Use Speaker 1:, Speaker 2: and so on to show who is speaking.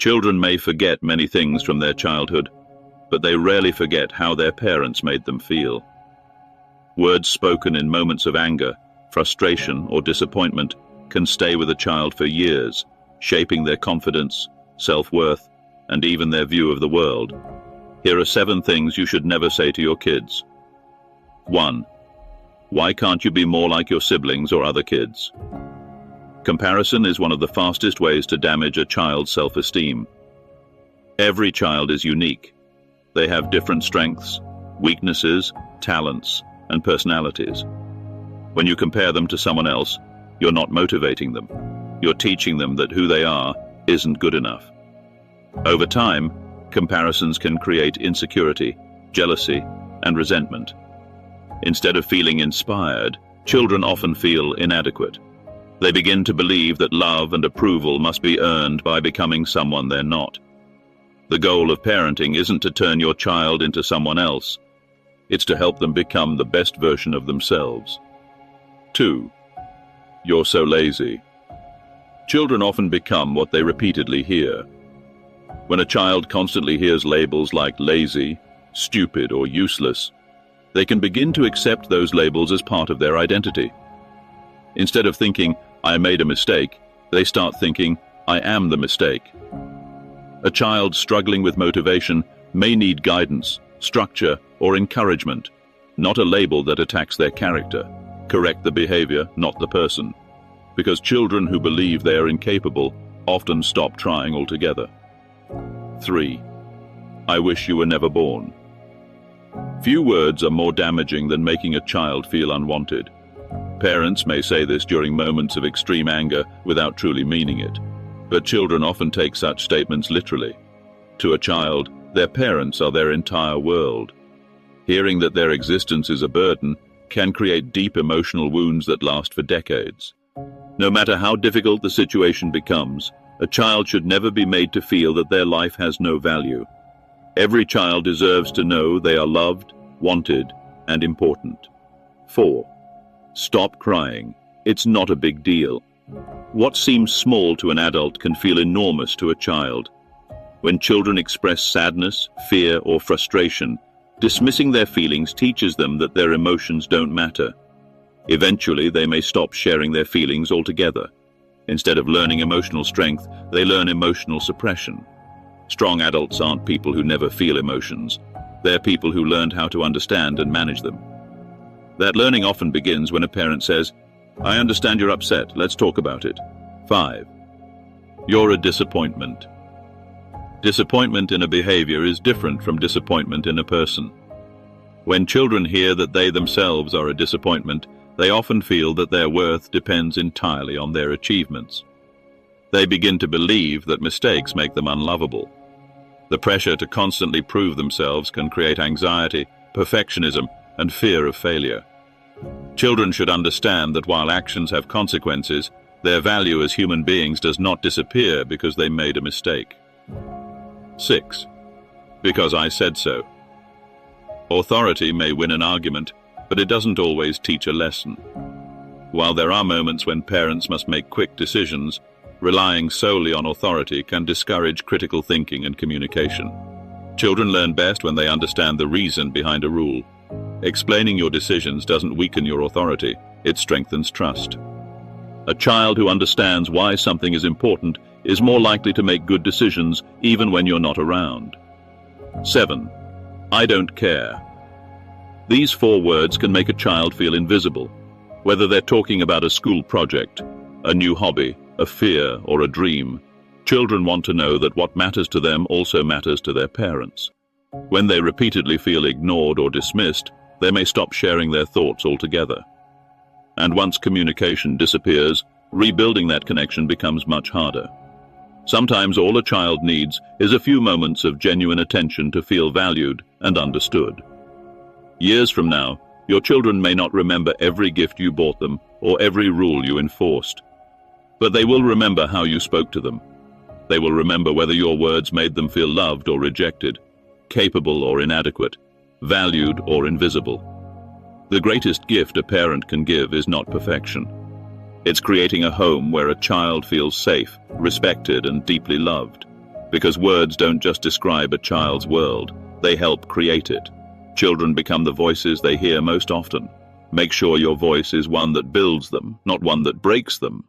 Speaker 1: Children may forget many things from their childhood, but they rarely forget how their parents made them feel. Words spoken in moments of anger, frustration, or disappointment can stay with a child for years, shaping their confidence, self-worth, and even their view of the world. Here are 7 things you should never say to your kids. 1. Why can't you be more like your siblings or other kids? Comparison is one of the fastest ways to damage a child's self-esteem. Every child is unique. They have different strengths, weaknesses, talents, and personalities. When you compare them to someone else, you're not motivating them. You're teaching them that who they are isn't good enough. Over time, comparisons can create insecurity, jealousy, and resentment. Instead of feeling inspired, children often feel inadequate. They begin to believe that love and approval must be earned by becoming someone they're not. The goal of parenting isn't to turn your child into someone else. It's to help them become the best version of themselves. 2. You're so lazy. Children often become what they repeatedly hear. When a child constantly hears labels like lazy, stupid, or useless, they can begin to accept those labels as part of their identity. Instead of thinking, I made a mistake, they start thinking, I am the mistake. A child struggling with motivation may need guidance, structure, or encouragement, not a label that attacks their character. Correct the behavior, not the person. Because children who believe they are incapable often stop trying altogether. 3. I wish you were never born. Few words are more damaging than making a child feel unwanted. Parents may say this during moments of extreme anger without truly meaning it, but children often take such statements literally. To a child, their parents are their entire world. Hearing that their existence is a burden can create deep emotional wounds that last for decades. No matter how difficult the situation becomes, a child should never be made to feel that their life has no value. Every child deserves to know they are loved, wanted, and important. 4. Stop crying. It's not a big deal. What seems small to an adult can feel enormous to a child. When children express sadness, fear, or frustration, dismissing their feelings teaches them that their emotions don't matter. Eventually, they may stop sharing their feelings altogether. Instead of learning emotional strength, they learn emotional suppression. Strong adults aren't people who never feel emotions. They're people who learned how to understand and manage them. That learning often begins when a parent says, I understand you're upset, let's talk about it. 5. You're a disappointment. Disappointment in a behavior is different from disappointment in a person. When children hear that they themselves are a disappointment, they often feel that their worth depends entirely on their achievements. They begin to believe that mistakes make them unlovable. The pressure to constantly prove themselves can create anxiety, perfectionism, and fear of failure. Children should understand that while actions have consequences, their value as human beings does not disappear because they made a mistake. 6. Because I said so. Authority may win an argument, but it doesn't always teach a lesson. While there are moments when parents must make quick decisions, relying solely on authority can discourage critical thinking and communication. Children learn best when they understand the reason behind a rule. Explaining your decisions doesn't weaken your authority, it strengthens trust. A child who understands why something is important is more likely to make good decisions even when you're not around. 7. I don't care. These 4 words can make a child feel invisible. Whether they're talking about a school project, a new hobby, a fear, or a dream, children want to know that what matters to them also matters to their parents. When they repeatedly feel ignored or dismissed, they may stop sharing their thoughts altogether. And once communication disappears, rebuilding that connection becomes much harder. Sometimes all a child needs is a few moments of genuine attention to feel valued and understood. Years from now, your children may not remember every gift you bought them or every rule you enforced, but they will remember how you spoke to them. They will remember whether your words made them feel loved or rejected, capable or inadequate, valued or invisible. The greatest gift a parent can give is not perfection. It's creating a home where a child feels safe, respected, and deeply loved. Because words don't just describe a child's world, they help create it. Children become the voices they hear most often. Make sure your voice is one that builds them, not one that breaks them.